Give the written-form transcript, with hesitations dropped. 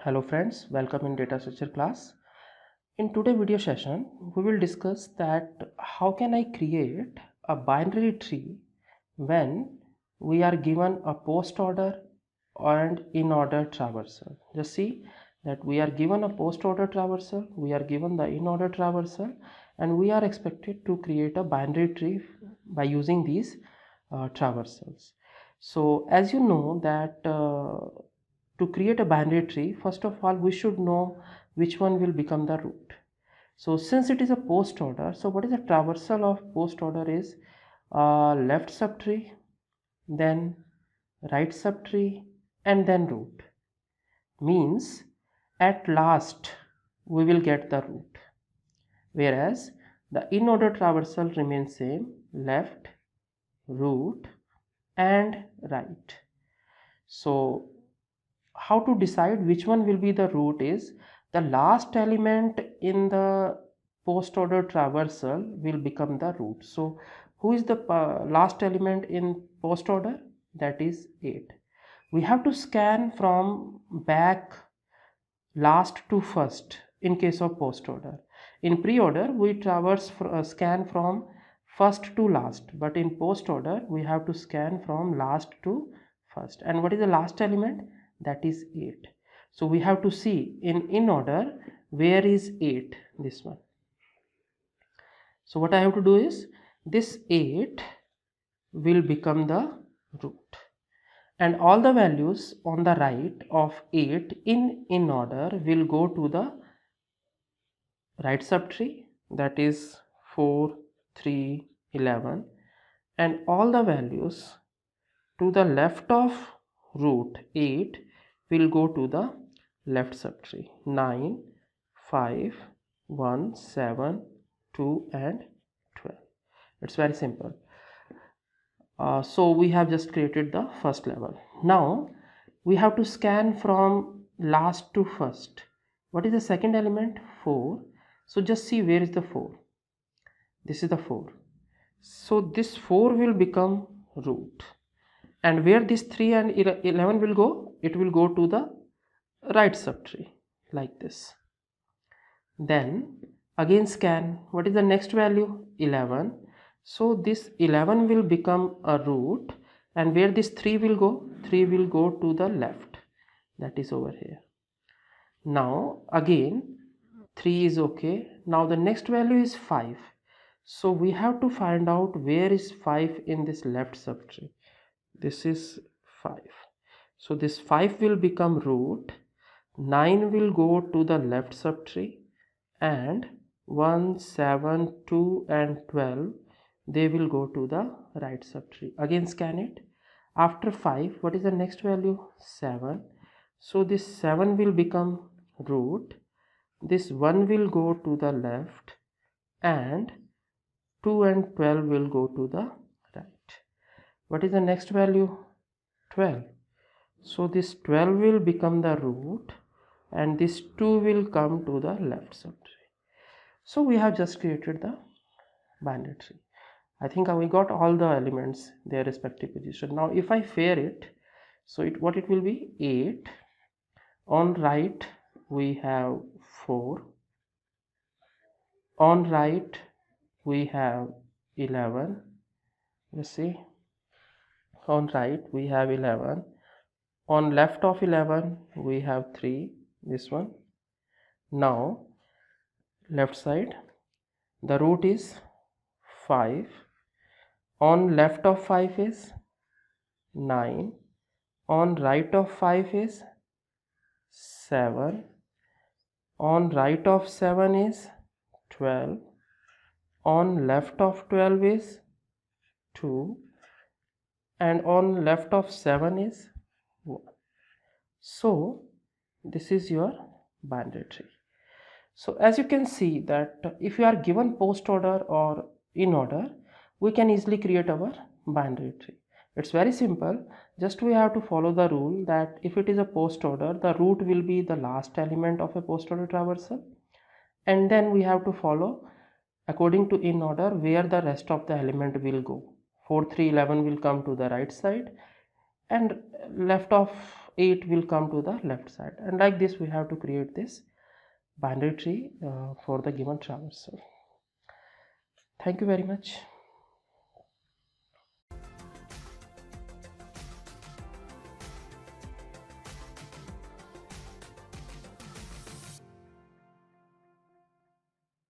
Hello friends, welcome in data structure class. In today's video session, we will discuss that how can I create a binary tree when we are given a post order and in order traversal. Just see that we are given a post order traversal, we are given the in order traversal, and we are expected to create a binary tree by using these traversals. So as you know that to create a binary tree, first of all we should know which one will become the root. So since it is a post order, so what is the traversal of post order is left subtree, then right subtree, and then root. Means at last we will get the root, whereas the in order traversal remains same, left, root, and right. So how to decide which one will be the root is the last element in the post order traversal will become the root. So who is the last element in post order? That is 8. We have to scan from back last to first in case of post order. In pre order we scan from first to last, but in post order we have to scan from last to first. And what is the last element? That is 8. So we have to see in order where is 8, this one. So what I have to do is this 8 will become the root, and all the values on the right of 8 in order will go to the right subtree, that is 4, 3, 11, and all the values to the left of root 8 will go to the left subtree, 9, 5, 1, 7, 2, and 12. It's very simple. So we have just created the first level. Now we have to scan from last to first. What is the second element? 4. So just see where is the 4. This is the 4. So this 4 will become root. And where this 3 and 11 will go? It will go to the right subtree like this. Then again scan. What is the next value? 11. So this 11 will become a root, and where this 3 will go? 3 will go to the left, that is over here. Now again 3 is okay. Now the next value is 5. So we have to find out where is 5 in this left subtree. This is 5. So this 5 will become root, 9 will go to the left subtree, and 1, 7, 2, and 12 they will go to the right subtree. Again scan it. After 5, what is the next value? 7. So this 7 will become root, this 1 will go to the left, and 2 and 12 will go to the right. What is the next value? 12. So this 12 will become the root, and this 2 will come to the left subtree. So we have just created the binary tree. I think we got all the elements their respective position. Now if I pair it, so what it will be? 8. On right we have 4. On right we have 11. You see, on right we have 11. On left of 11 we have 3, this one. Now left side, the root is 5. On left of 5 is 9. On right of 5 is 7. On right of 7 is 12. On left of 12 is 2. And on left of 7 is 1. So this is your binary tree. So as you can see that if you are given post order or in order, we can easily create our binary tree. It's very simple. Just we have to follow the rule that if it is a post order, the root will be the last element of a post order traversal, and then we have to follow according to in order where the rest of the element will go. 4, 3, 11 will come to the right side, and left of 8 will come to the left side, and like this we have to create this binary tree for the given traversal. Thank you very much.